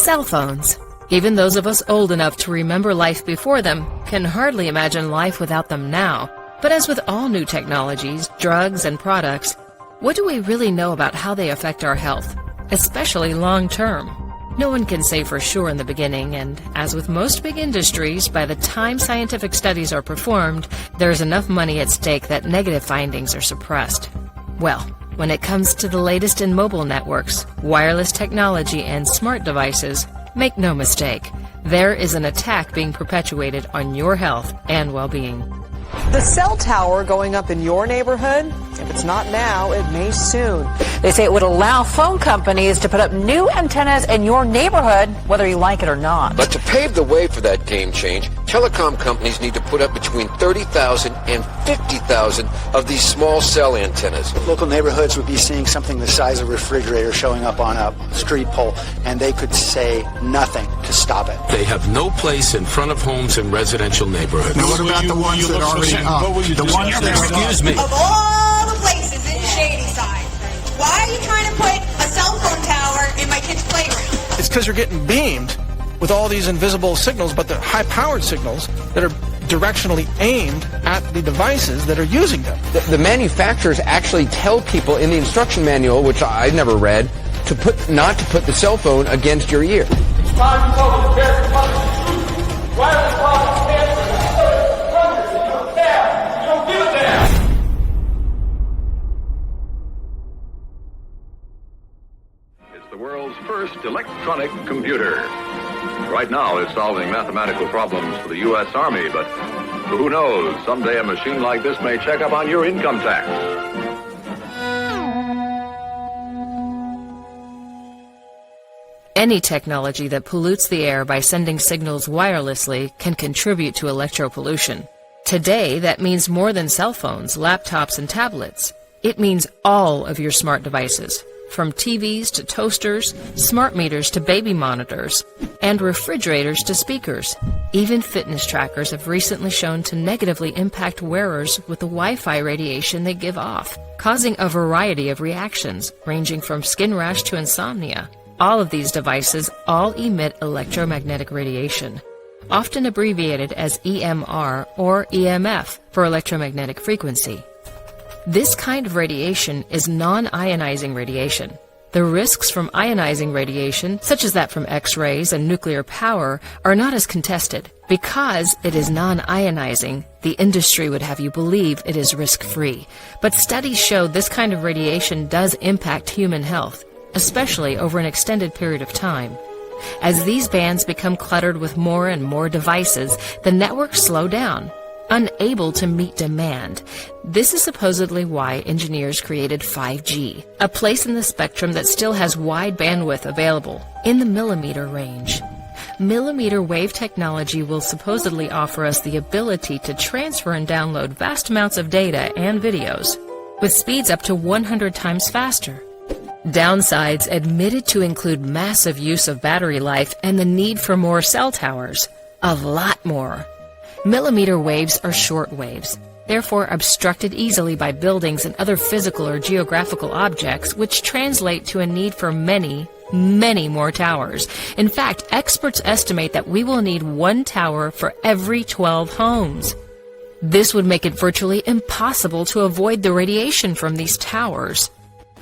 Cell phones. Even those of us old enough to remember life before them can hardly imagine life without them now. But as with all new technologies, drugs, and products, what do we really know about how they affect our health, especially long-term? No one can say for sure in the beginning, and as with most big industries, by the time scientific studies are performed, there's enough money at stake that negative findings are suppressed. Well, when it comes to the latest in mobile networks, wireless technology, and smart devices, make no mistake, there is an attack being perpetuated on your health and well-being. The cell tower going up in your neighborhood? If it's not now, it may soon. They say it would allow phone companies to put up new antennas in your neighborhood, whether you like it or not. But to pave the way for that game change, telecom companies need to put up between 30,000 and 50,000 of these small cell antennas. Local neighborhoods would be seeing something the size of a refrigerator showing up on a street pole, and they could say nothing to stop it. They have no place in front of homes in residential neighborhoods. Now, what about the ones that are already up? The ones that Excuse me. Of all the places in Shadyside, why are you trying to put a cell phone tower in my kid's playground? It's because you're getting beamed with all these invisible signals, but they're high-powered signals that are directionally aimed at the devices that are using them. The manufacturers actually tell people in the instruction manual, which I never read, not to put the cell phone against your ear. It's time to tell the parents about the truth. Wireless causes cancer. The world's first electronic computer. Right now it's solving mathematical problems for the U.S. Army, but who knows, someday a machine like this may check up on your income tax. Any technology that pollutes the air by sending signals wirelessly can contribute to electropollution. Today, that means more than cell phones, laptops, and tablets. It means all of your smart devices, from TVs to toasters, smart meters to baby monitors, and refrigerators to speakers. Even fitness trackers have recently shown to negatively impact wearers with the Wi-Fi radiation they give off, causing a variety of reactions, ranging from skin rash to insomnia. All of these devices all emit electromagnetic radiation, often abbreviated as EMR or EMF for electromagnetic frequency. This kind of radiation is non-ionizing radiation. The risks from ionizing radiation, such as that from X-rays and nuclear power, are not as contested. Because it is non-ionizing, the industry would have you believe it is risk-free. But studies show this kind of radiation does impact human health, especially over an extended period of time. As these bands become cluttered with more and more devices, the networks slow down, unable to meet demand. This is supposedly why engineers created 5G, a place in the spectrum that still has wide bandwidth available, in the millimeter range. Millimeter wave technology will supposedly offer us the ability to transfer and download vast amounts of data and videos, with speeds up to 100 times faster. Downsides admitted to include massive use of battery life and the need for more cell towers. A lot more. Millimeter waves are short waves, therefore obstructed easily by buildings and other physical or geographical objects, which translate to a need for many, many more towers. In fact, experts estimate that we will need 1 tower for every 12 homes. This would make it virtually impossible to avoid the radiation from these towers.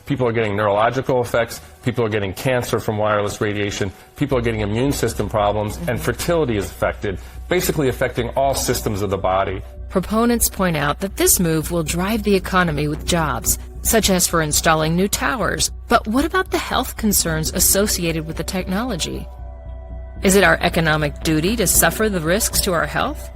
People are getting neurological effects, people are getting cancer from wireless radiation, people are getting immune system problems, and fertility is affected, basically affecting all systems of the body. Proponents point out that this move will drive the economy with jobs, such as for installing new towers. But what about the health concerns associated with the technology? Is it our economic duty to suffer the risks to our health?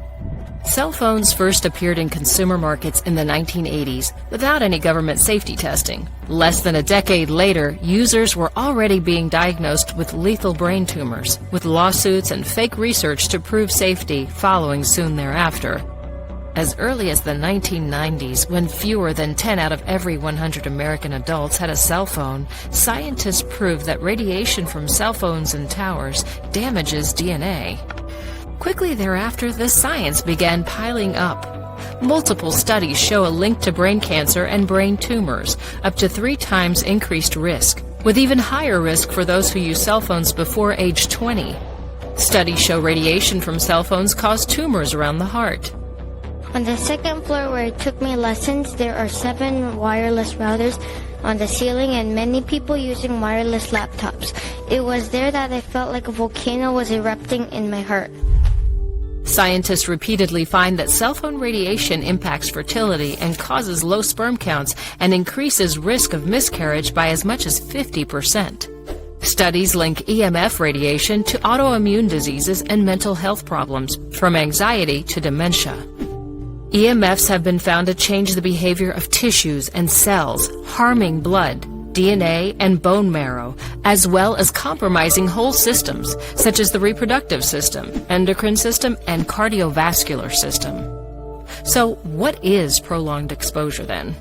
Cell phones first appeared in consumer markets in the 1980s without any government safety testing. Less than a decade later, users were already being diagnosed with lethal brain tumors, with lawsuits and fake research to prove safety following soon thereafter. As early as the 1990s, when fewer than 10 out of every 100 American adults had a cell phone, scientists proved that radiation from cell phones and towers damages DNA. Quickly thereafter, the science began piling up. Multiple studies show a link to brain cancer and brain tumors, up to 3 times increased risk. with even higher risk for those who use cell phones before age 20. Studies show radiation from cell phones cause tumors around the heart. On the second floor where it took me lessons, there are 7 wireless routers on the ceiling and many people using wireless laptops. It was there that I felt like a volcano was erupting in my heart. Scientists repeatedly find that cell phone radiation impacts fertility and causes low sperm counts and increases risk of miscarriage by as much as 50%. Studies link EMF radiation to autoimmune diseases and mental health problems, from anxiety to dementia. EMFs have been found to change the behavior of tissues and cells, harming blood, DNA, and bone marrow, as well as compromising whole systems, such as the reproductive system, endocrine system, and cardiovascular system. So, what is prolonged exposure then?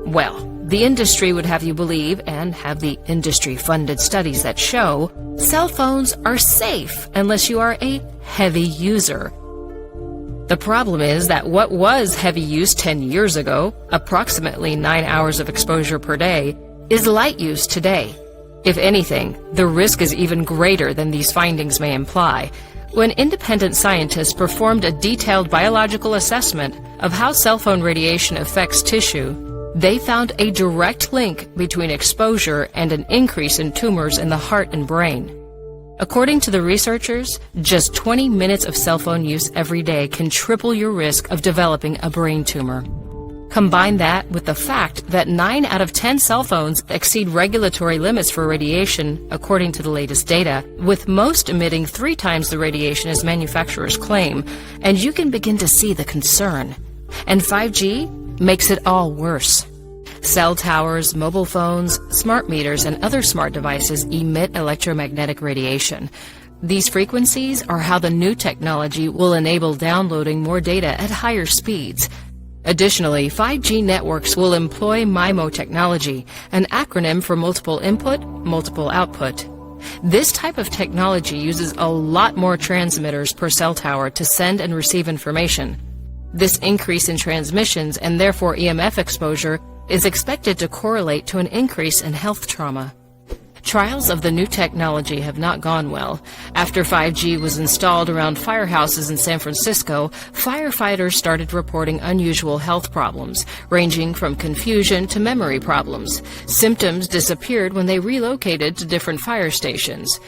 Well, the industry would have you believe, and have the industry-funded studies that show, cell phones are safe unless you are a heavy user. The problem is that what was heavy use 10 years ago, approximately 9 hours of exposure per day, is light use today. If anything, the risk is even greater than these findings may imply. When independent scientists performed a detailed biological assessment of how cell phone radiation affects tissue, they found a direct link between exposure and an increase in tumors in the heart and brain. According to the researchers, just 20 minutes of cell phone use every day can triple your risk of developing a brain tumor. Combine that with the fact that 9 out of 10 cell phones exceed regulatory limits for radiation, according to the latest data, with most emitting 3 times the radiation as manufacturers claim, and you can begin to see the concern. And 5G makes it all worse. Cell towers, mobile phones, smart meters, and other smart devices emit electromagnetic radiation. These frequencies are how the new technology will enable downloading more data at higher speeds. Additionally, 5G networks will employ MIMO technology, an acronym for multiple input, multiple output. This type of technology uses a lot more transmitters per cell tower to send and receive information. This increase in transmissions, and therefore EMF exposure, is expected to correlate to an increase in health trauma. Trials of the new technology have not gone well. After 5G was installed around firehouses in San Francisco, firefighters started reporting unusual health problems, ranging from confusion to memory problems. Symptoms disappeared when they relocated to different fire stations.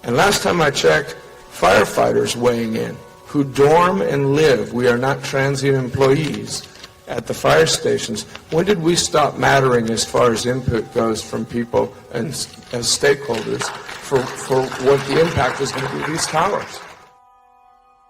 And last time I checked, firefighters weighing in, who dorm and live, we are not transient employees, at the fire stations. When did we stop mattering as far as input goes from people and as stakeholders for what the impact is going to be of these towers?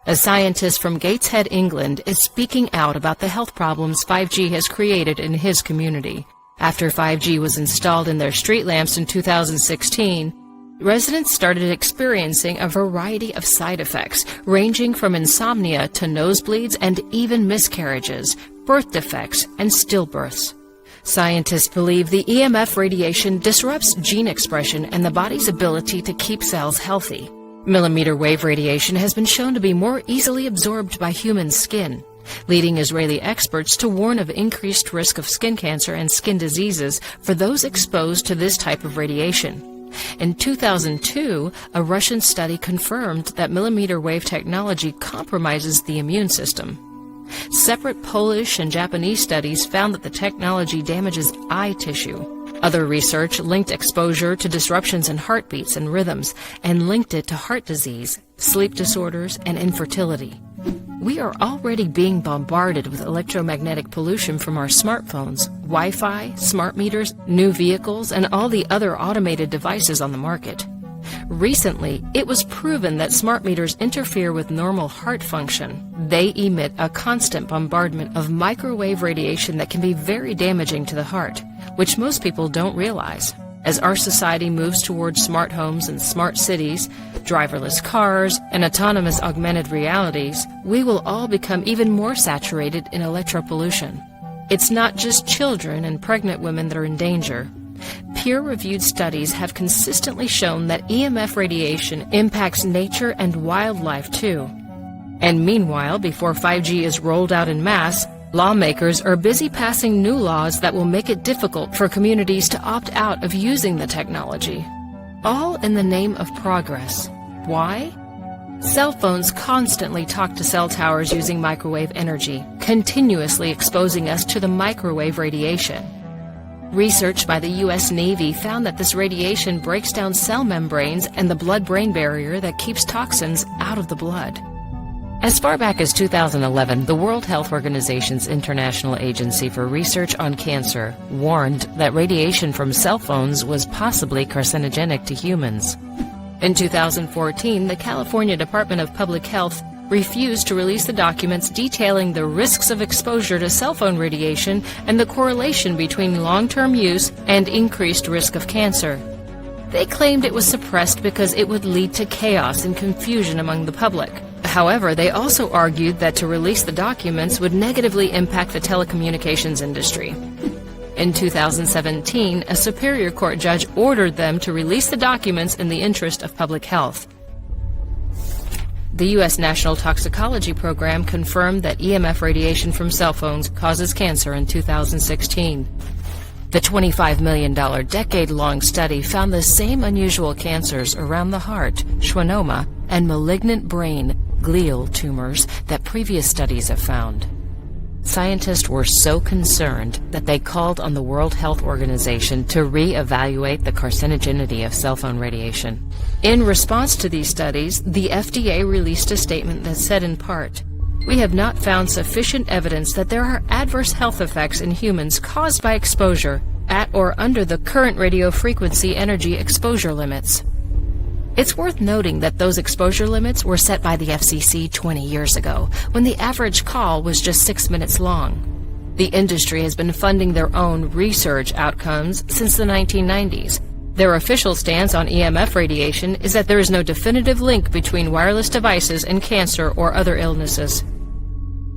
A scientist from Gateshead, England, is speaking out about the health problems 5G has created in his community. After 5G was installed in their street lamps in 2016, residents started experiencing a variety of side effects, ranging from insomnia to nosebleeds and even miscarriages, birth defects, and stillbirths. Scientists believe the EMF radiation disrupts gene expression and the body's ability to keep cells healthy. Millimeter wave radiation has been shown to be more easily absorbed by human skin, leading Israeli experts to warn of increased risk of skin cancer and skin diseases for those exposed to this type of radiation. In 2002, a Russian study confirmed that millimeter wave technology compromises the immune system. Separate Polish and Japanese studies found that the technology damages eye tissue. Other research linked exposure to disruptions in heartbeats and rhythms, and linked it to heart disease, sleep disorders, and infertility. We are already being bombarded with electromagnetic pollution from our smartphones, Wi-Fi, smart meters, new vehicles, and all the other automated devices on the market. Recently, it was proven that smart meters interfere with normal heart function. They emit a constant bombardment of microwave radiation that can be very damaging to the heart, which most people don't realize. As our society moves towards smart homes and smart cities, driverless cars, and autonomous augmented realities, we will all become even more saturated in electropollution. It's not just children and pregnant women that are in danger. Peer-reviewed studies have consistently shown that EMF radiation impacts nature and wildlife too. And meanwhile, before 5G is rolled out en masse, Lawmakers are busy passing new laws that will make it difficult for communities to opt out of using the technology. All in the name of progress. Why? Cell phones constantly talk to cell towers using microwave energy, continuously exposing us to the microwave radiation. Research by the U.S. Navy found that this radiation breaks down cell membranes and the blood-brain barrier that keeps toxins out of the blood. As far back as 2011, the World Health Organization's International Agency for Research on Cancer warned that radiation from cell phones was possibly carcinogenic to humans. In 2014, the California Department of Public Health refused to release the documents detailing the risks of exposure to cell phone radiation and the correlation between long-term use and increased risk of cancer. They claimed it was suppressed because it would lead to chaos and confusion among the public. However, they also argued that to release the documents would negatively impact the telecommunications industry. In 2017, a Superior Court judge ordered them to release the documents in the interest of public health. The U.S. National Toxicology Program confirmed that EMF radiation from cell phones causes cancer in 2016. The $25 million decade-long study found the same unusual cancers around the heart, schwannoma, and malignant brain, glial tumors that previous studies have found. Scientists were so concerned that they called on the World Health Organization to re-evaluate the carcinogenity of cell phone radiation. In response to these studies, the FDA released a statement that said in part, "We have not found sufficient evidence that there are adverse health effects in humans caused by exposure at or under the current radio frequency energy exposure limits." It's worth noting that those exposure limits were set by the FCC 20 years ago, when the average call was just 6 minutes long. The industry has been funding their own research outcomes since the 1990s. Their official stance on EMF radiation is that there is no definitive link between wireless devices and cancer or other illnesses.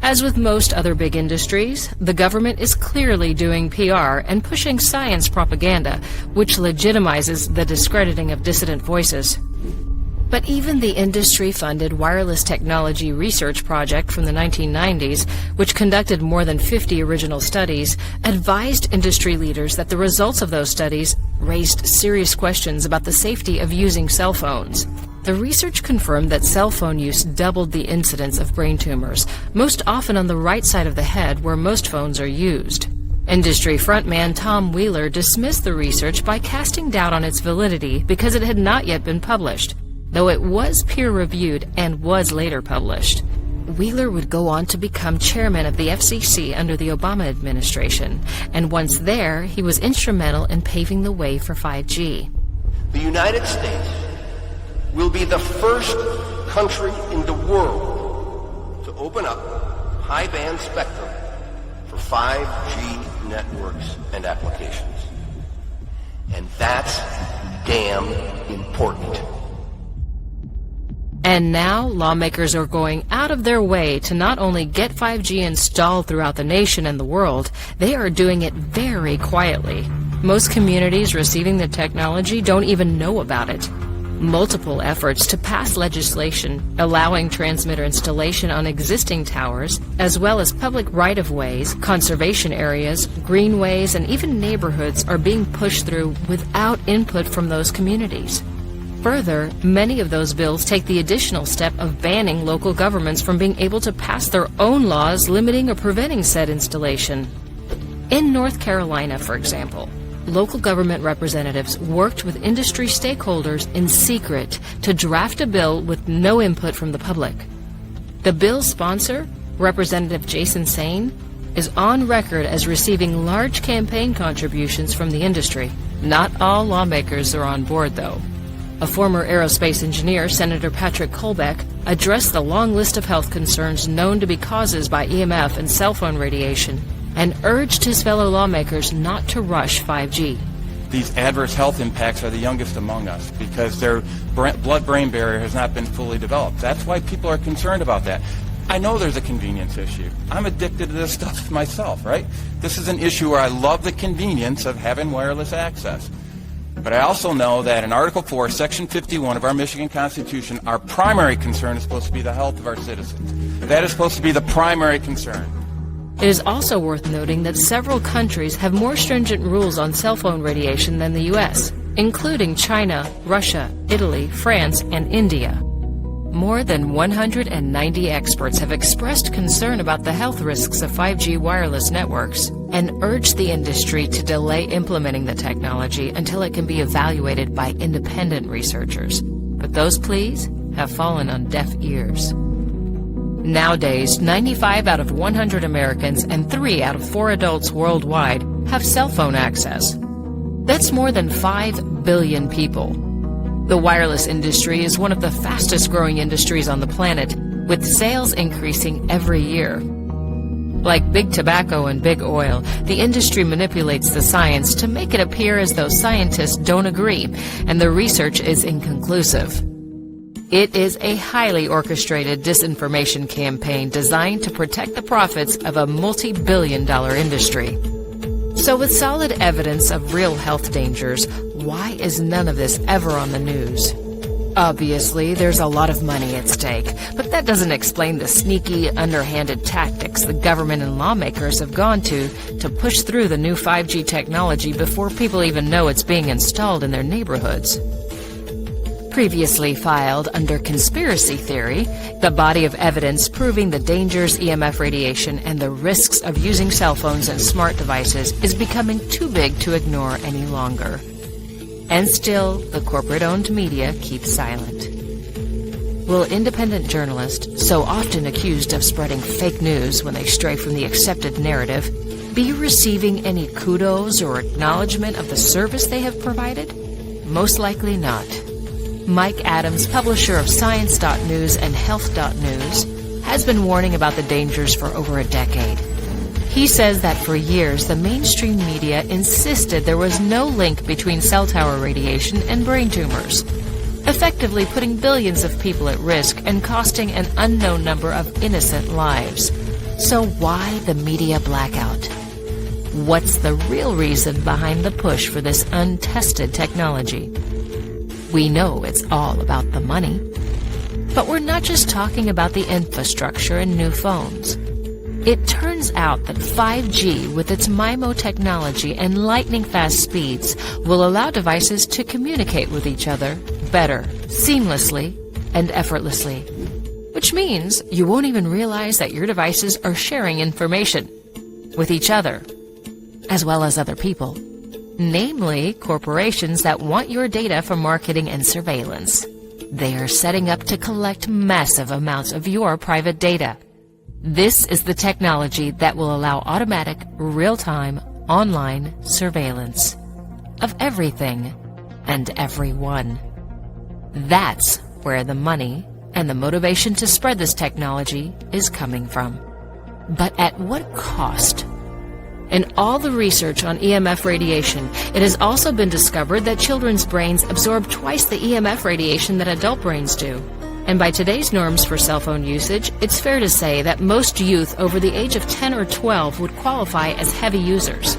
As with most other big industries, the government is clearly doing PR and pushing science propaganda, which legitimizes the discrediting of dissident voices. But even the industry-funded Wireless Technology Research Project from the 1990s, which conducted more than 50 original studies, advised industry leaders that the results of those studies raised serious questions about the safety of using cell phones. The research confirmed that cell phone use doubled the incidence of brain tumors, most often on the right side of the head where most phones are used. Industry frontman Tom Wheeler dismissed the research by casting doubt on its validity because it had not yet been published, though it was peer-reviewed and was later published. Wheeler would go on to become chairman of the FCC under the Obama administration, and once there, he was instrumental in paving the way for 5G. The United States will be the first country in the world to open up high-band spectrum for 5G networks and applications. And that's damn important. And now, lawmakers are going out of their way to not only get 5G installed throughout the nation and the world, they are doing it very quietly. Most communities receiving the technology don't even know about it. Multiple efforts to pass legislation allowing transmitter installation on existing towers, as well as public right-of-ways, conservation areas, greenways, and even neighborhoods are being pushed through without input from those communities. Further, many of those bills take the additional step of banning local governments from being able to pass their own laws limiting or preventing said installation. In North Carolina, for example, local government representatives worked with industry stakeholders in secret to draft a bill with no input from the public. The bill's sponsor, Representative Jason Sain, is on record as receiving large campaign contributions from the industry. Not all lawmakers are on board, though. A former aerospace engineer, Senator Patrick Colbeck, addressed the long list of health concerns known to be causes by EMF and cell phone radiation, and urged his fellow lawmakers not to rush 5G. These adverse health impacts are the youngest among us because their blood-brain barrier has not been fully developed. That's why people are concerned about that. I know there's a convenience issue. I'm addicted to this stuff myself, right? This is an issue where I love the convenience of having wireless access. But I also know that in Article 4, Section 51 of our Michigan Constitution, our primary concern is supposed to be the health of our citizens. That is supposed to be the primary concern. It is also worth noting that several countries have more stringent rules on cell phone radiation than the U.S., including China, Russia, Italy, France, and India. More than 190 experts have expressed concern about the health risks of 5G wireless networks and urged the industry to delay implementing the technology until it can be evaluated by independent researchers. But those pleas have fallen on deaf ears. Nowadays, 95 out of 100 Americans and 3 out of 4 adults worldwide have cell phone access. That's more than 5 billion people. The wireless industry is one of the fastest growing industries on the planet, with sales increasing every year. Like big tobacco and big oil, the industry manipulates the science to make it appear as though scientists don't agree and the research is inconclusive. It is a highly orchestrated disinformation campaign designed to protect the profits of a multi-billion-dollar industry. So with solid evidence of real health dangers, why is none of this ever on the news? Obviously, there's a lot of money at stake, but that doesn't explain the sneaky, underhanded tactics the government and lawmakers have gone to push through the new 5G technology before people even know it's being installed in their neighborhoods. Previously filed under conspiracy theory, the body of evidence proving the dangers EMF radiation and the risks of using cell phones and smart devices is becoming too big to ignore any longer. And still, the corporate-owned media keeps silent. Will independent journalists, so often accused of spreading fake news when they stray from the accepted narrative, be receiving any kudos or acknowledgement of the service they have provided? Most likely not. Mike Adams, publisher of Science.News and Health.News, has been warning about the dangers for over a decade. He says that for years, the mainstream media insisted there was no link between cell tower radiation and brain tumors, effectively putting billions of people at risk and costing an unknown number of innocent lives. So why the media blackout? What's the real reason behind the push for this untested technology? We know it's all about the money. But we're not just talking about the infrastructure and new phones. It turns out that 5G, with its MIMO technology and lightning-fast speeds, will allow devices to communicate with each other better, seamlessly, and effortlessly. Which means you won't even realize that your devices are sharing information with each other, as well as other people. Namely, corporations that want your data for marketing and surveillance. They are setting up to collect massive amounts of your private data. This is the technology that will allow automatic, real-time, online surveillance of everything and everyone. That's where the money and the motivation to spread this technology is coming from. But at what cost? In all the research on EMF radiation, it has also been discovered that children's brains absorb twice the EMF radiation that adult brains do. And by today's norms for cell phone usage, it's fair to say that most youth over the age of 10 or 12 would qualify as heavy users.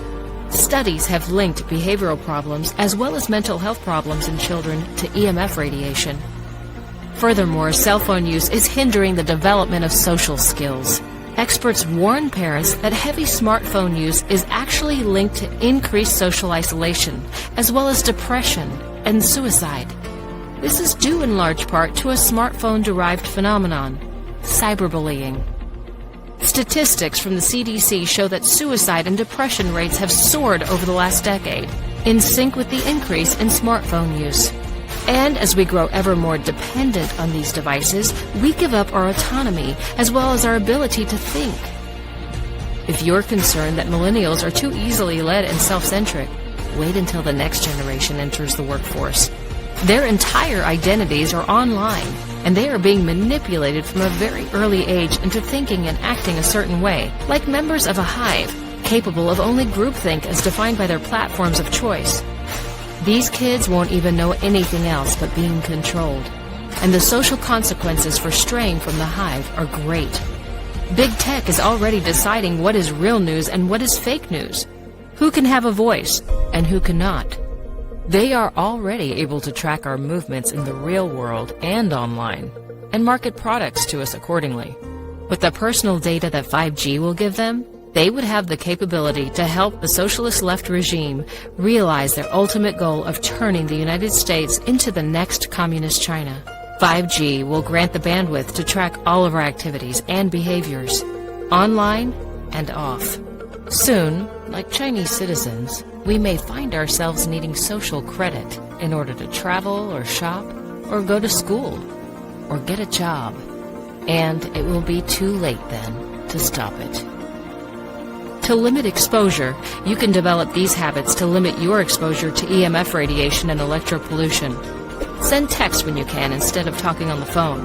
Studies have linked behavioral problems as well as mental health problems in children to EMF radiation. Furthermore, cell phone use is hindering the development of social skills. Experts warn parents that heavy smartphone use is actually linked to increased social isolation, as well as depression and suicide. This is due in large part to a smartphone-derived phenomenon, cyberbullying. Statistics from the CDC show that suicide and depression rates have soared over the last decade, in sync with the increase in smartphone use. And as we grow ever more dependent on these devices, we give up our autonomy as well as our ability to think. If you're concerned that millennials are too easily led and self-centric, wait until the next generation enters the workforce. Their entire identities are online, and they are being manipulated from a very early age into thinking and acting a certain way, like members of a hive, capable of only groupthink as defined by their platforms of choice. These kids won't even know anything else but being controlled, and the social consequences for straying from the hive are great. Big Tech is already deciding what is real news and what is fake news, who can have a voice and who cannot. They are already able to track our movements in the real world and online, and market products to us accordingly. With the personal data that 5G will give them, They would have the capability to help the socialist left regime realize their ultimate goal of turning the United States into the next communist China. 5G will grant the bandwidth to track all of our activities and behaviors, online and off. Soon, like Chinese citizens, we may find ourselves needing social credit in order to travel or shop or go to school or get a job. And it will be too late then to stop it. To limit exposure, you can develop these habits to limit your exposure to EMF radiation and electropollution. Send text when you can instead of talking on the phone.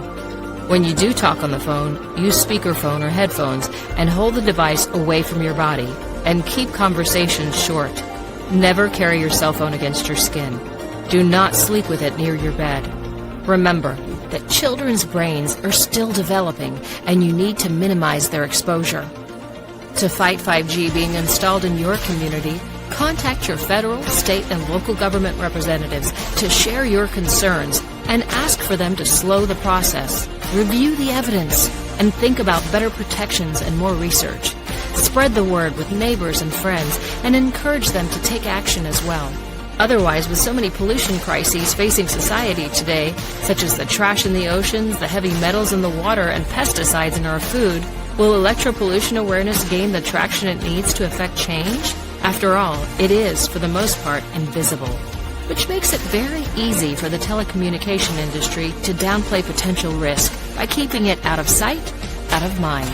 When you do talk on the phone, use speakerphone or headphones and hold the device away from your body, and keep conversations short. Never carry your cell phone against your skin. Do not sleep with it near your bed. Remember that children's brains are still developing and you need to minimize their exposure. To fight 5G being installed in your community, contact your federal, state, and local government representatives to share your concerns and ask for them to slow the process. Review the evidence and think about better protections and more research. Spread the word with neighbors and friends and encourage them to take action as well. Otherwise, with so many pollution crises facing society today, such as the trash in the oceans, the heavy metals in the water, and pesticides in our food, will electropollution awareness gain the traction it needs to affect change? After all, it is, for the most part, invisible, which makes it very easy for the telecommunication industry to downplay potential risk by keeping it out of sight, out of mind.